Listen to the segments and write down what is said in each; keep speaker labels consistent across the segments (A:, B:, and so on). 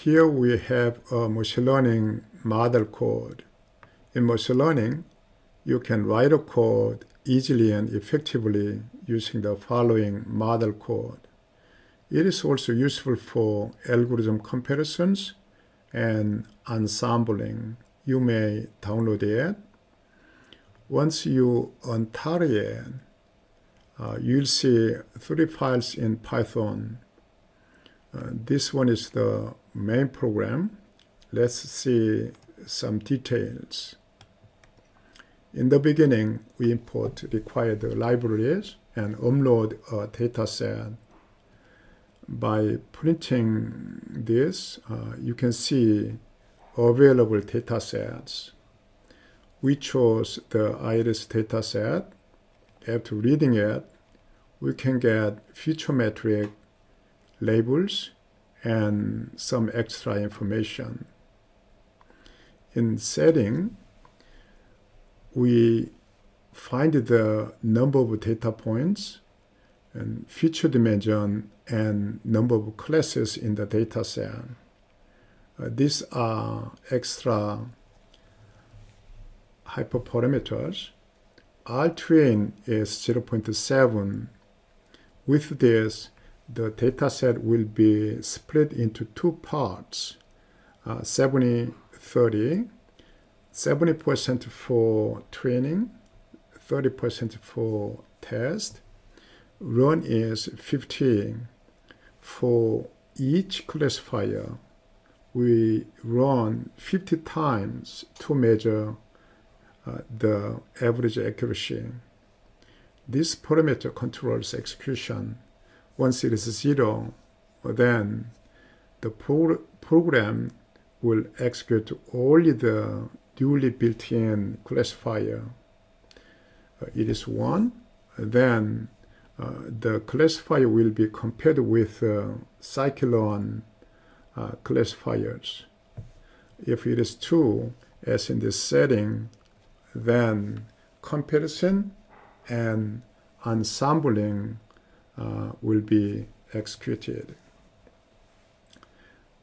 A: here we have a machine learning model code. In machine learning, you can write a code easily and effectively using the following model code. It is also useful for algorithm comparisons and ensembling. You may download it. Once you untitle it, you'll see 3 files in Python. This one is the main program. Let's see some details. In the beginning, we import required libraries and upload a dataset. By printing this, you can see available datasets. We chose the iris dataset. After reading it, we can get feature metric labels and some extra information. In setting, we find the number of data points and feature dimension and number of classes in the dataset. These are extra hyperparameters. R-train is 0.7. With this, the dataset will be split into 2 parts, 70-30, 70% for training, 30% for test. Run is 50. For each classifier, we run 50 times to measure the average accuracy. This parameter controls execution. Once it is 0, then the program will execute only the newly built-in classifier. It is 1, then the classifier will be compared with Scikit-Learn classifiers. If it is 2, as in this setting, then comparison and ensembling will be executed.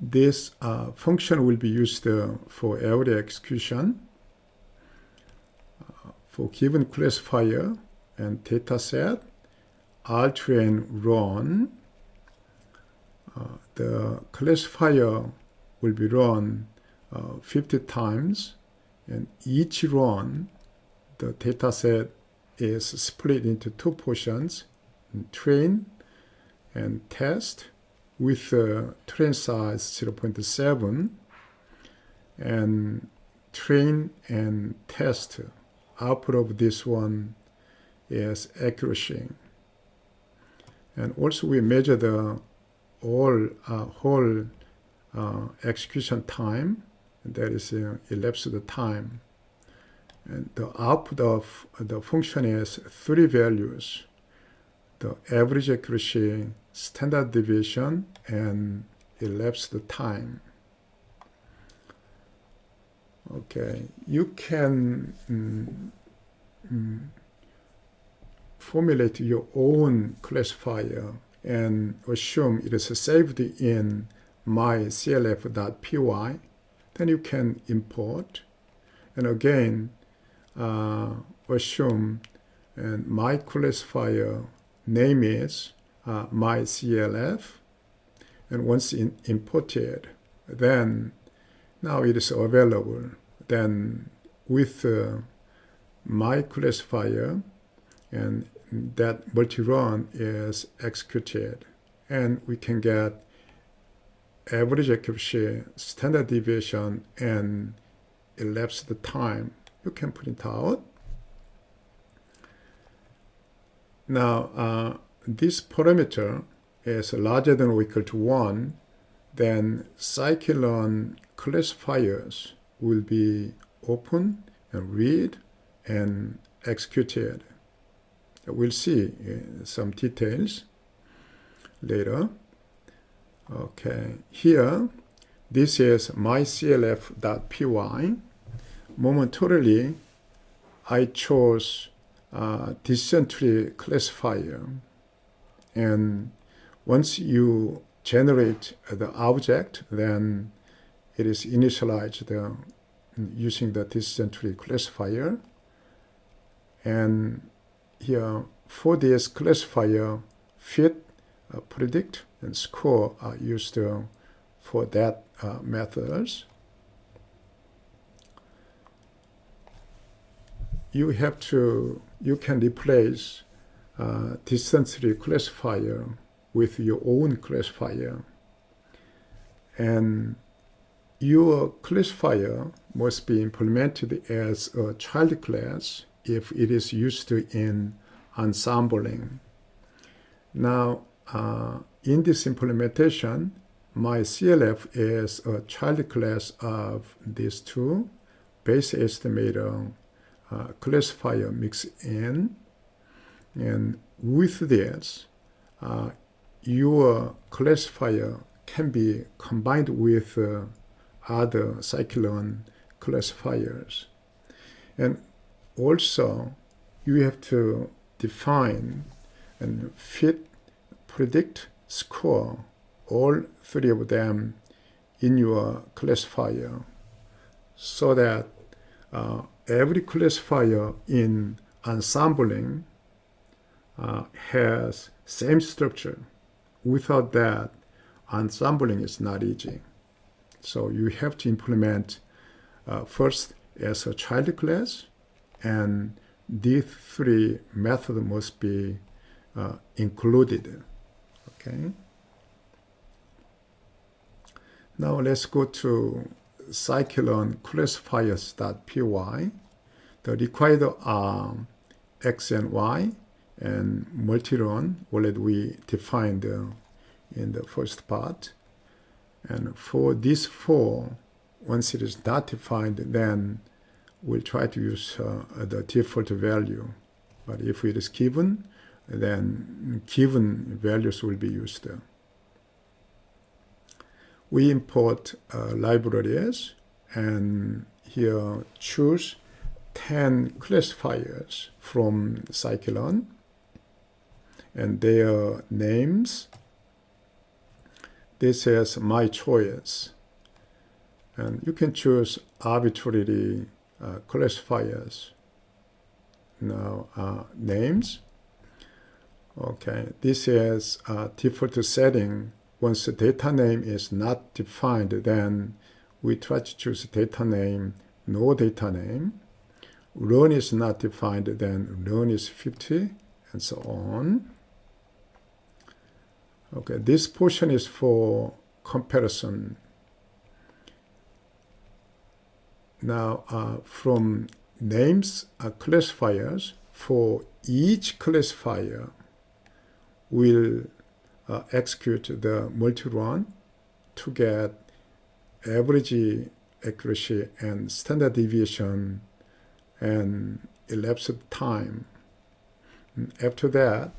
A: This function will be used for every execution. For given classifier and dataset, R-train run. The classifier will be run 50 times, and each run, the dataset is split into 2 portions, train and test, with train size 0.7, and train and test output of this one is accuracy. And also we measure the whole execution time, that is elapsed time. And the output of the function is 3 values: the average accuracy, standard deviation, and elapsed time. Okay, you can formulate your own classifier and assume it is saved in myclf.py. Then you can import, and again assume, and my classifier name is myclf, and once imported, then now it is available. Then with my classifier, and that multi-run is executed, and we can get average accuracy, standard deviation, and elapsed time. You can print out. Now, this parameter is larger than or equal to 1, then Scikit-Learn classifiers will be open and read and executed. We'll see some details later. Okay, here, this is myclf.py. Momentarily, I chose decision tree classifier. And once you generate the object, then it is initialized using the distance tree classifier. And here, for this classifier, fit, predict, and score are used for that methods. You can replace distance tree classifier with your own classifier. And your classifier must be implemented as a child class if it is used in ensembling. Now, in this implementation, my CLF is a child class of these two base estimator classifier mix in, and with this, your classifier can be combined with other Scikit-Learn classifiers. And also, you have to define and fit, predict, score, all three of them in your classifier, so that every classifier in ensembling has same structure. Without that, ensembling is not easy. So you have to implement first as a child class, and these three methods must be included. Okay. Now let's go to Scikit-Learn classifiers.py. The required are X and Y, and multi-run already we defined in the first part. And for these four, once it is not defined, then we'll try to use the default value. But if it is given, then given values will be used. We import libraries, and here choose 10 classifiers from Scikit-Learn and their names. This is my choice, and you can choose arbitrary classifiers. Now names. Okay, this is default setting. Once the data name is not defined, then we try to choose data name, no data name. Run is not defined, then run is 50, and so on. Okay, this portion is for comparison. Now, from names classifiers, for each classifier, we'll execute the multi-run to get average accuracy and standard deviation and elapsed time. And after that,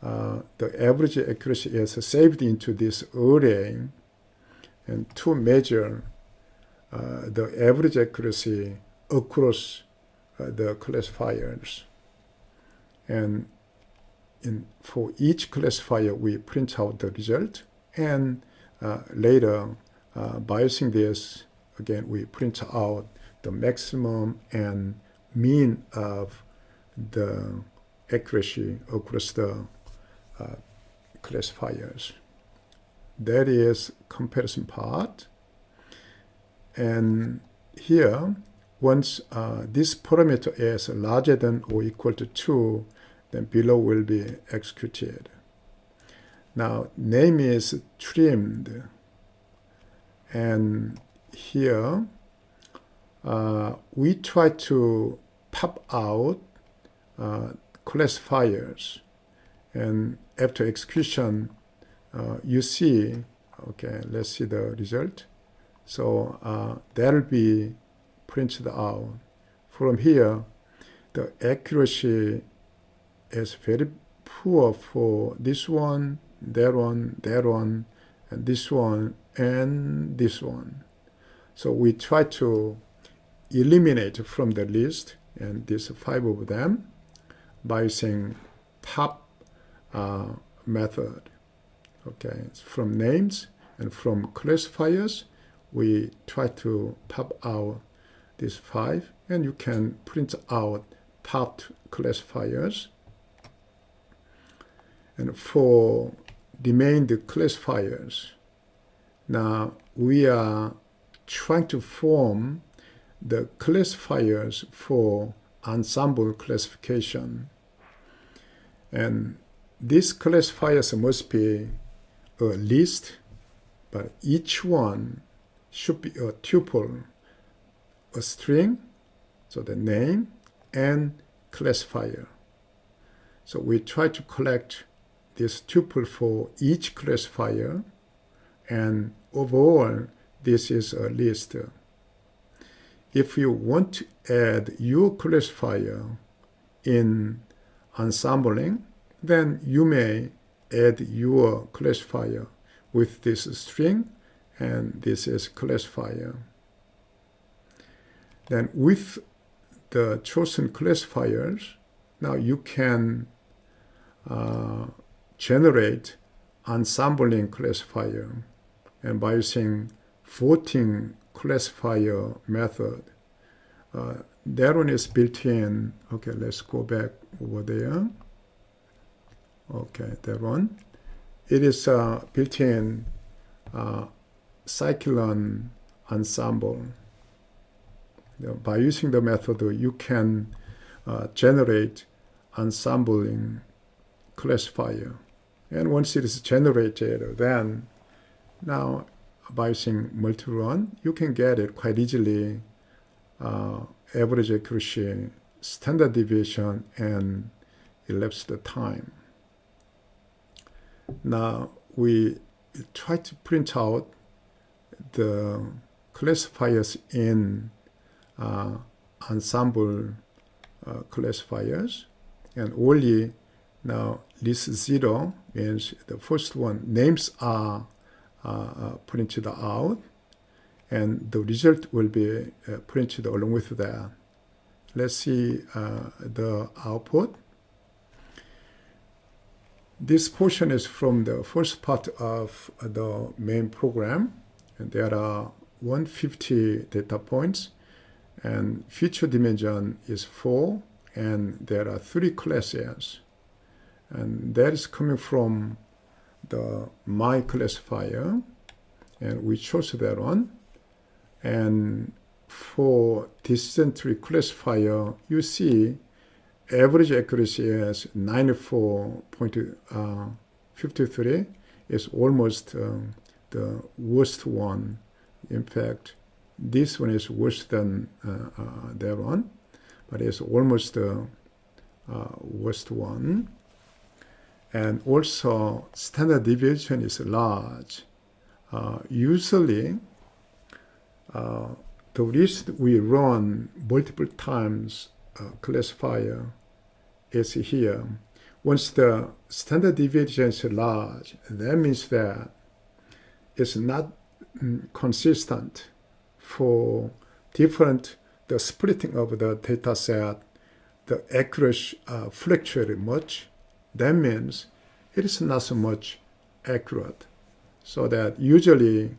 A: the average accuracy is saved into this array, and to measure the average accuracy across the classifiers. And for each classifier, we print out the result, and later, by using this, again, we print out the maximum and mean of the accuracy across the classifiers. That is comparison part. And here, once this parameter is larger than or equal to 2, then below will be executed. Now, name is trimmed, and here we try to pop out classifiers, and after execution, you see, okay, let's see the result. So that'll be printed out. From here, the accuracy is very poor for this one, that one, that one, and this one, and this one. So we try to eliminate from the list, and these 5 of them, by using pop method. Okay, from names and from classifiers, we try to pop out these 5, and you can print out popped classifiers. And for remained classifiers, now we are trying to form the classifiers for ensemble classification. And these classifiers must be a list, but each one should be a tuple, a string, so the name and classifier. So we try to collect this tuple for each classifier, and overall this is a list. If you want to add your classifier in ensembling, then you may add your classifier with this string, and this is classifier. Then with the chosen classifiers, now you can generate ensembling classifier, and by using voting classifier method. That one is built in. Okay, let's go back over there. Okay, that one. It is built in Scikit-Learn ensemble. By using the method, you can generate ensembling classifier. And once it is generated, then now by using multi-run, you can get it quite easily, average accuracy, standard deviation, and elapsed time. Now we try to print out the classifiers in ensemble classifiers, and only now list 0 means the first one, names are printed out, and the result will be printed along with that. Let's see the output. This portion is from the first part of the main program, and there are 150 data points, and feature dimension is 4, and there are 3 classes, and that is coming from the my classifier, and we chose that one. And for decision tree classifier, you see average accuracy is 94.53. It's almost the worst one. In fact, this one is worse than that one, but it's almost the worst one. And also, standard deviation is large. Usually, the list we run multiple times classifier is here. Once the standard deviation is large, that means that it's not consistent for different, the splitting of the data set, the accuracy fluctuated much. That means it is not so much accurate. So that usually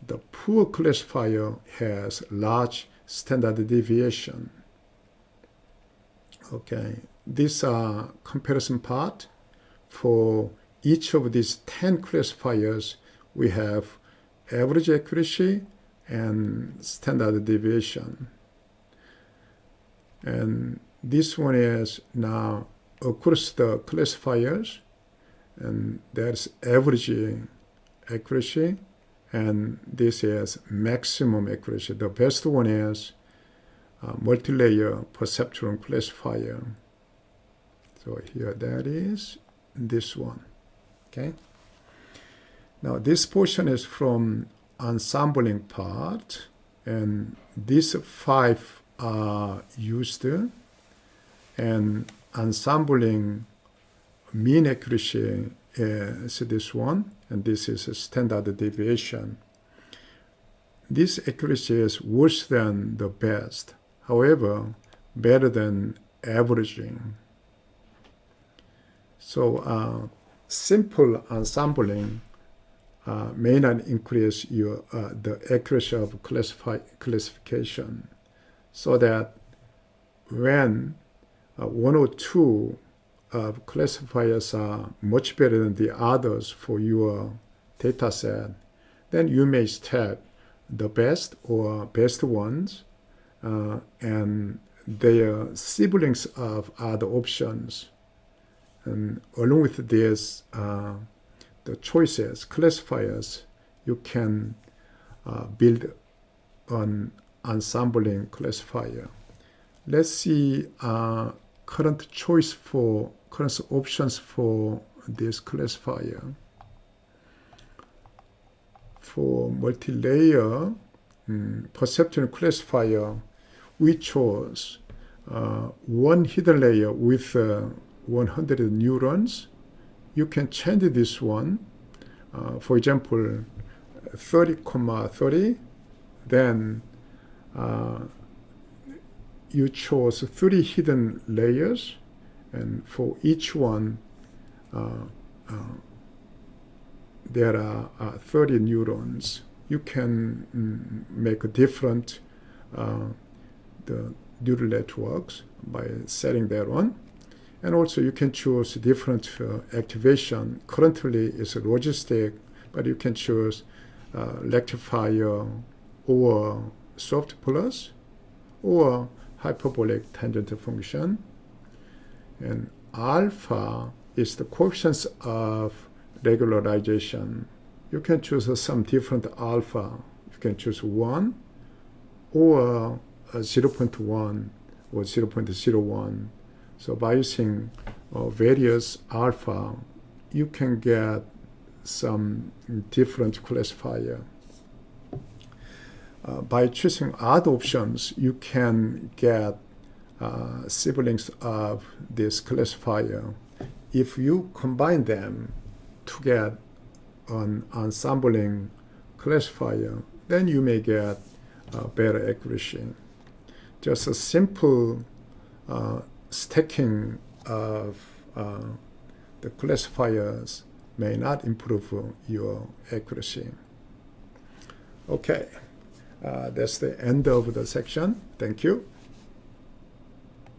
A: the poor classifier has large standard deviation. Okay, this comparison part, for each of these 10 classifiers, we have average accuracy and standard deviation. And this one is now across the classifiers, and there's average accuracy, and this is maximum accuracy. The best one is multi-layer perceptron classifier. So here that is this one. Okay. Now this portion is from ensembling part, and these 5 are used, and ensembling mean accuracy is this one, and this is a standard deviation. This accuracy is worse than the best, however, better than averaging. So simple ensembling may not increase your the accuracy of classification, so that when one or two of classifiers are much better than the others for your data set, then you may stack the best or best ones and their siblings of other options. And along with this, the choices, classifiers, you can build an ensembling classifier. Let's see current options for this classifier. For multi-layer perception classifier, we chose one hidden layer with 100 neurons. You can change this one. For example, 30,30. Then you chose 3 hidden layers, and for each one there are 30 neurons. You can make a different the neural networks by setting that one. And also you can choose different activation. Currently it's a logistic, but you can choose rectifier or soft plus or hyperbolic tangent function. And alpha is the coefficients of regularization. You can choose some different alpha. You can choose 1 or 0.1 or 0.01. So by using various alpha, you can get some different classifier. By choosing odd options, you can get siblings of this classifier. If you combine them to get an ensembling classifier, then you may get better accuracy. Just a simple stacking of the classifiers may not improve your accuracy. Okay, that's the end of the section. Thank you.